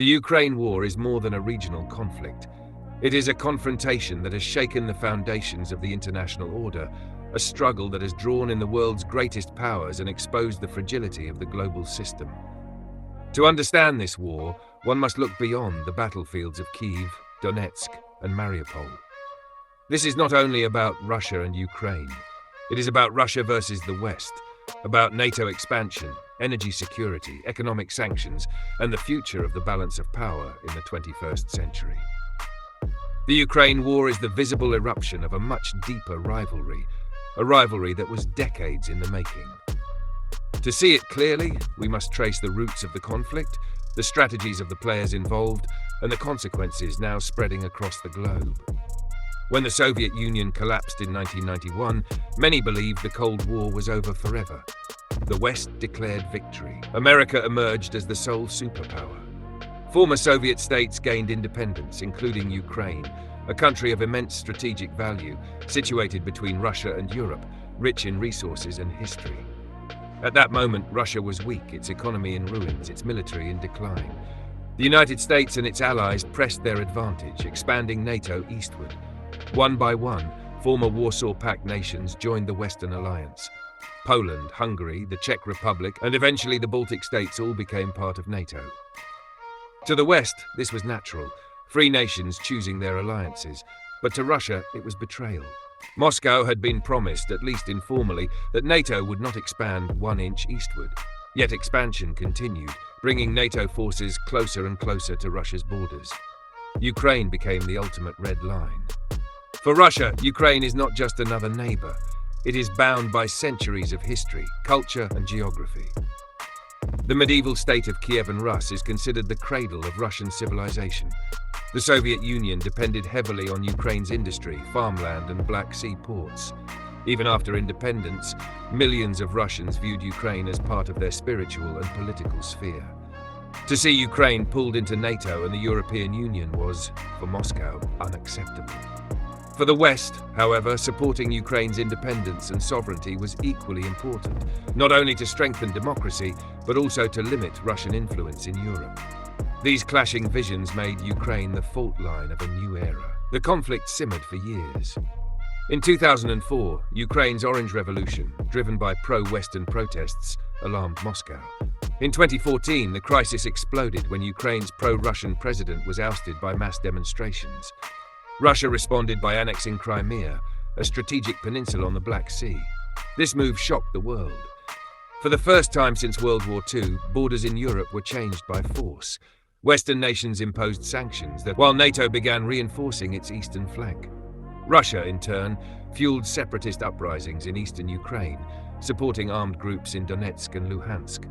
The Ukraine war is more than a regional conflict. It is a confrontation that has shaken the foundations of the international order, a struggle that has drawn in the world's greatest powers and exposed the fragility of the global system. To understand this war, one must look beyond the battlefields of Kyiv, Donetsk, and Mariupol. This is not only about Russia and Ukraine. It is about Russia versus the West, about NATO expansion, energy security, economic sanctions, and the future of the balance of power in the 21st century. The Ukraine war is the visible eruption of a much deeper rivalry, a rivalry that was decades in the making. To see it clearly, we must trace the roots of the conflict, the strategies of the players involved, and the consequences now spreading across the globe. When the Soviet Union collapsed in 1991, many believed the Cold War was over forever. The West declared victory. America emerged as the sole superpower. Former Soviet states gained independence, including Ukraine, a country of immense strategic value, situated between Russia and Europe, rich in resources and history. At that moment, Russia was weak, its economy in ruins, its military in decline. The United States and its allies pressed their advantage, expanding NATO eastward. One by one, former Warsaw Pact nations joined the Western Alliance. Poland, Hungary, the Czech Republic, and eventually the Baltic states all became part of NATO. To the West, this was natural, free nations choosing their alliances, but to Russia, it was betrayal. Moscow had been promised, at least informally, that NATO would not expand 1 inch eastward. Yet expansion continued, bringing NATO forces closer and closer to Russia's borders. Ukraine became the ultimate red line. For Russia, Ukraine is not just another neighbor. It is bound by centuries of history, culture, and geography. The medieval state of Kievan Rus is considered the cradle of Russian civilization. The Soviet Union depended heavily on Ukraine's industry, farmland, and Black Sea ports. Even after independence, millions of Russians viewed Ukraine as part of their spiritual and political sphere. To see Ukraine pulled into NATO and the European Union was, for Moscow, unacceptable. For the West, however, supporting Ukraine's independence and sovereignty was equally important, not only to strengthen democracy, but also to limit Russian influence in Europe. These clashing visions made Ukraine the fault line of a new era. The conflict simmered for years. In 2004, Ukraine's Orange Revolution, driven by pro-Western protests, alarmed Moscow. In 2014, the crisis exploded when Ukraine's pro-Russian president was ousted by mass demonstrations. Russia responded by annexing Crimea, a strategic peninsula on the Black Sea. This move shocked the world. For the first time since World War II, borders in Europe were changed by force. Western nations imposed sanctions while NATO began reinforcing its eastern flank. Russia, in turn, fueled separatist uprisings in eastern Ukraine, supporting armed groups in Donetsk and Luhansk.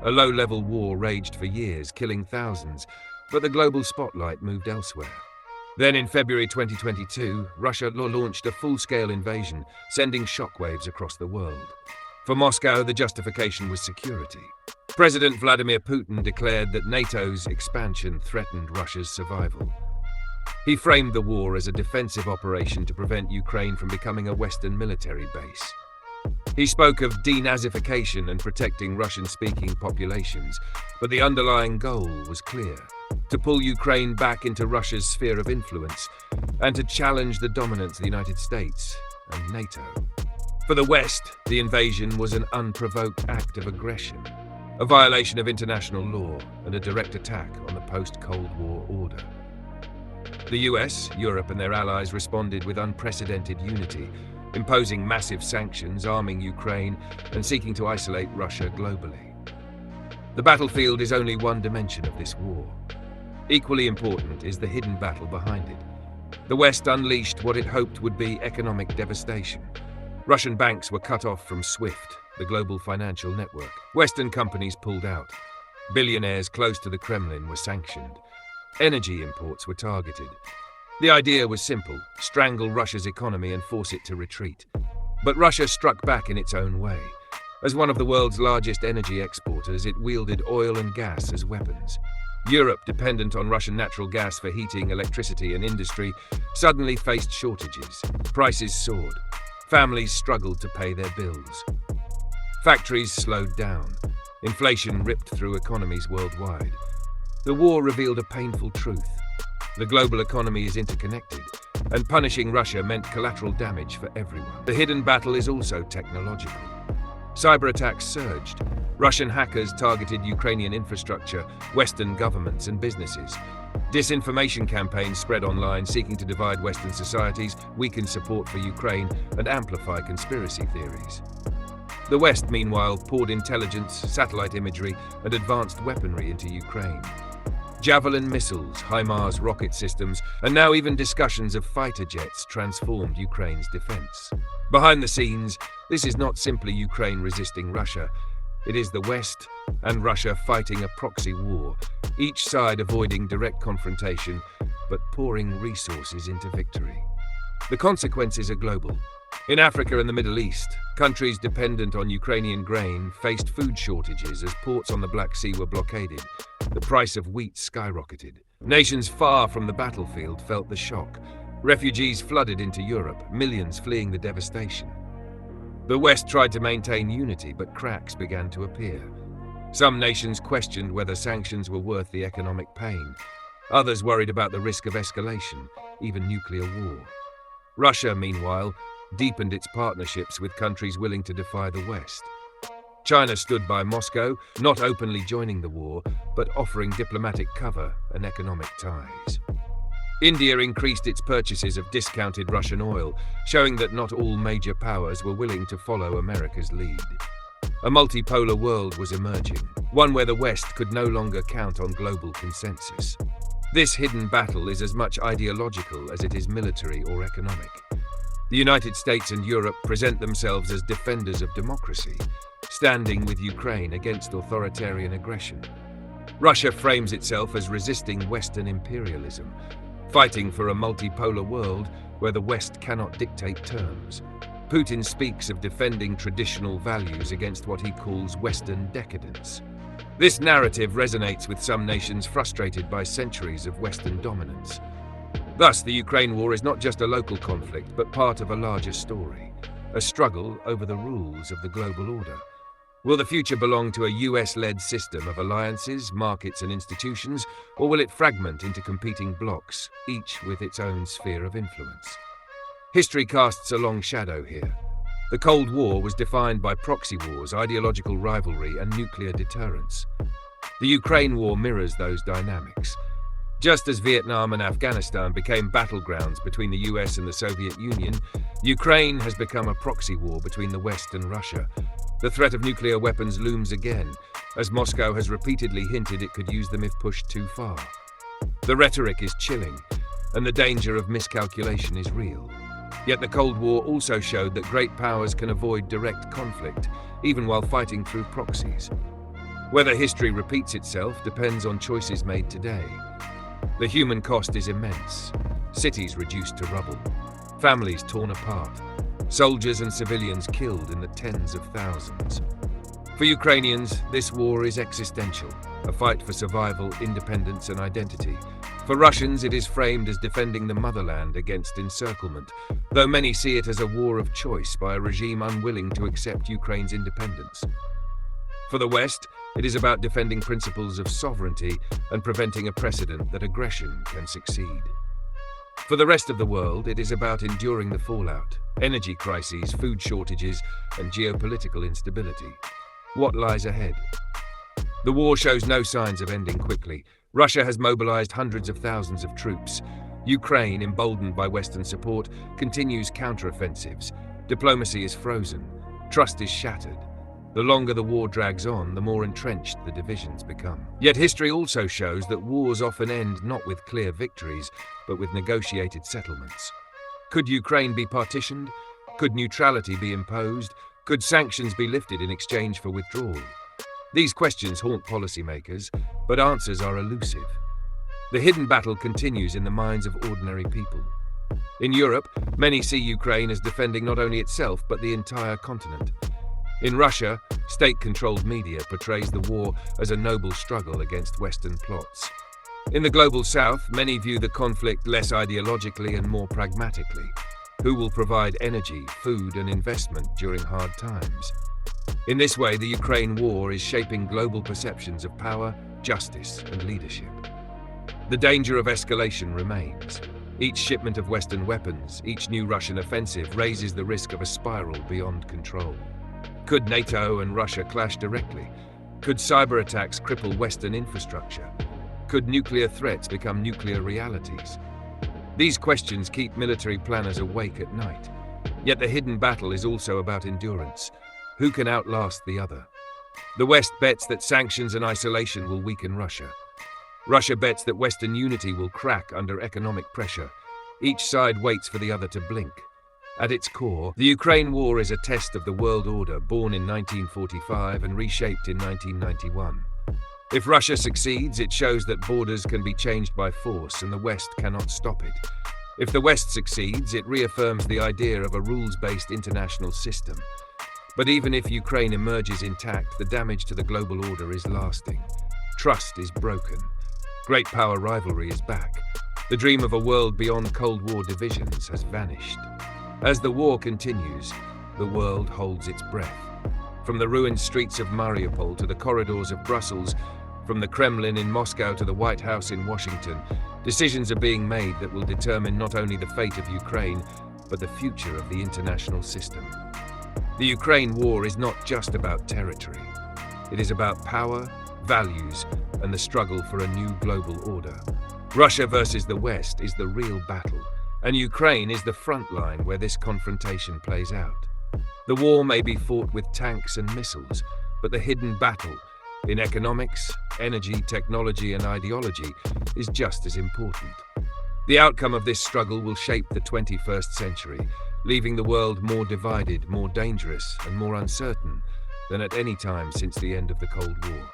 A low-level war raged for years, killing thousands, but the global spotlight moved elsewhere. Then in February 2022, Russia launched a full-scale invasion, sending shockwaves across the world. For Moscow, the justification was security. President Vladimir Putin declared that NATO's expansion threatened Russia's survival. He framed the war as a defensive operation to prevent Ukraine from becoming a Western military base. He spoke of denazification and protecting Russian-speaking populations, but the underlying goal was clear: to pull Ukraine back into Russia's sphere of influence and to challenge the dominance of the United States and NATO. For the West, the invasion was an unprovoked act of aggression, a violation of international law and a direct attack on the post-Cold War order. The US, Europe, and their allies responded with unprecedented unity, imposing massive sanctions, arming Ukraine, and seeking to isolate Russia globally. The battlefield is only one dimension of this war. Equally important is the hidden battle behind it. The West unleashed what it hoped would be economic devastation. Russian banks were cut off from SWIFT, the global financial network. Western companies pulled out. Billionaires close to the Kremlin were sanctioned. Energy imports were targeted. The idea was simple: strangle Russia's economy and force it to retreat. But Russia struck back in its own way. As one of the world's largest energy exporters, it wielded oil and gas as weapons. Europe, dependent on Russian natural gas for heating, electricity, and industry, suddenly faced shortages. Prices soared. Families struggled to pay their bills. Factories slowed down. Inflation ripped through economies worldwide. The war revealed a painful truth. The global economy is interconnected, and punishing Russia meant collateral damage for everyone. The hidden battle is also technological. Cyber attacks surged. Russian hackers targeted Ukrainian infrastructure, Western governments and businesses. Disinformation campaigns spread online seeking to divide Western societies, weaken support for Ukraine, and amplify conspiracy theories. The West, meanwhile, poured intelligence, satellite imagery, and advanced weaponry into Ukraine. Javelin missiles, HIMARS rocket systems, and now even discussions of fighter jets transformed Ukraine's defense. Behind the scenes, this is not simply Ukraine resisting Russia. It is the West and Russia fighting a proxy war, each side avoiding direct confrontation, but pouring resources into victory. The consequences are global. In Africa and the Middle East, countries dependent on Ukrainian grain faced food shortages as ports on the Black Sea were blockaded. The price of wheat skyrocketed. Nations far from the battlefield felt the shock. Refugees flooded into Europe, millions fleeing the devastation. The West tried to maintain unity, but cracks began to appear. Some nations questioned whether sanctions were worth the economic pain. Others worried about the risk of escalation, even nuclear war. Russia, meanwhile, deepened its partnerships with countries willing to defy the West. China stood by Moscow, not openly joining the war, but offering diplomatic cover and economic ties. India increased its purchases of discounted Russian oil, showing that not all major powers were willing to follow America's lead. A multipolar world was emerging, one where the West could no longer count on global consensus. This hidden battle is as much ideological as it is military or economic. The United States and Europe present themselves as defenders of democracy, standing with Ukraine against authoritarian aggression. Russia frames itself as resisting Western imperialism, fighting for a multipolar world where the West cannot dictate terms. Putin speaks of defending traditional values against what he calls Western decadence. This narrative resonates with some nations frustrated by centuries of Western dominance. Thus, the Ukraine war is not just a local conflict, but part of a larger story, a struggle over the rules of the global order. Will the future belong to a US-led system of alliances, markets and institutions, or will it fragment into competing blocs, each with its own sphere of influence? History casts a long shadow here. The Cold War was defined by proxy wars, ideological rivalry and nuclear deterrence. The Ukraine war mirrors those dynamics. Just as Vietnam and Afghanistan became battlegrounds between the US and the Soviet Union, Ukraine has become a proxy war between the West and Russia. The threat of nuclear weapons looms again, as Moscow has repeatedly hinted it could use them if pushed too far. The rhetoric is chilling, and the danger of miscalculation is real. Yet the Cold War also showed that great powers can avoid direct conflict, even while fighting through proxies. Whether history repeats itself depends on choices made today. The human cost is immense. Cities reduced to rubble, families torn apart, soldiers and civilians killed in the tens of thousands. For Ukrainians, this war is existential, a fight for survival, independence and identity. For Russians, it is framed as defending the motherland against encirclement, though many see it as a war of choice by a regime unwilling to accept Ukraine's independence. For the West, it is about defending principles of sovereignty and preventing a precedent that aggression can succeed. For the rest of the world, it is about enduring the fallout, energy crises, food shortages, and geopolitical instability. What lies ahead? The war shows no signs of ending quickly. Russia has mobilized hundreds of thousands of troops. Ukraine, emboldened by Western support, continues counteroffensives. Diplomacy is frozen. Trust is shattered. The longer the war drags on, the more entrenched the divisions become. Yet history also shows that wars often end not with clear victories, but with negotiated settlements. Could Ukraine be partitioned? Could neutrality be imposed? Could sanctions be lifted in exchange for withdrawal? These questions haunt policymakers, but answers are elusive. The hidden battle continues in the minds of ordinary people. In Europe, many see Ukraine as defending not only itself, but the entire continent. In Russia, state-controlled media portrays the war as a noble struggle against Western plots. In the global South, many view the conflict less ideologically and more pragmatically. Who will provide energy, food and investment during hard times? In this way, the Ukraine war is shaping global perceptions of power, justice, and leadership. The danger of escalation remains. Each shipment of Western weapons, each new Russian offensive raises the risk of a spiral beyond control. Could NATO and Russia clash directly? Could cyber attacks cripple Western infrastructure? Could nuclear threats become nuclear realities? These questions keep military planners awake at night. Yet the hidden battle is also about endurance. Who can outlast the other? The West bets that sanctions and isolation will weaken Russia. Russia bets that Western unity will crack under economic pressure. Each side waits for the other to blink. At its core, the Ukraine war is a test of the world order born in 1945 and reshaped in 1991. If Russia succeeds, it shows that borders can be changed by force and the West cannot stop it. If the West succeeds, it reaffirms the idea of a rules-based international system. But even if Ukraine emerges intact, the damage to the global order is lasting. Trust is broken. Great power rivalry is back. The dream of a world beyond Cold War divisions has vanished. As the war continues, the world holds its breath. From the ruined streets of Mariupol to the corridors of Brussels, from the Kremlin in Moscow to the White House in Washington, decisions are being made that will determine not only the fate of Ukraine, but the future of the international system. The Ukraine war is not just about territory. It is about power, values, and the struggle for a new global order. Russia versus the West is the real battle, and Ukraine is the front line where this confrontation plays out. The war may be fought with tanks and missiles, but the hidden battle in economics, energy, technology, and ideology is just as important. The outcome of this struggle will shape the 21st century, leaving the world more divided, more dangerous, and more uncertain than at any time since the end of the Cold War.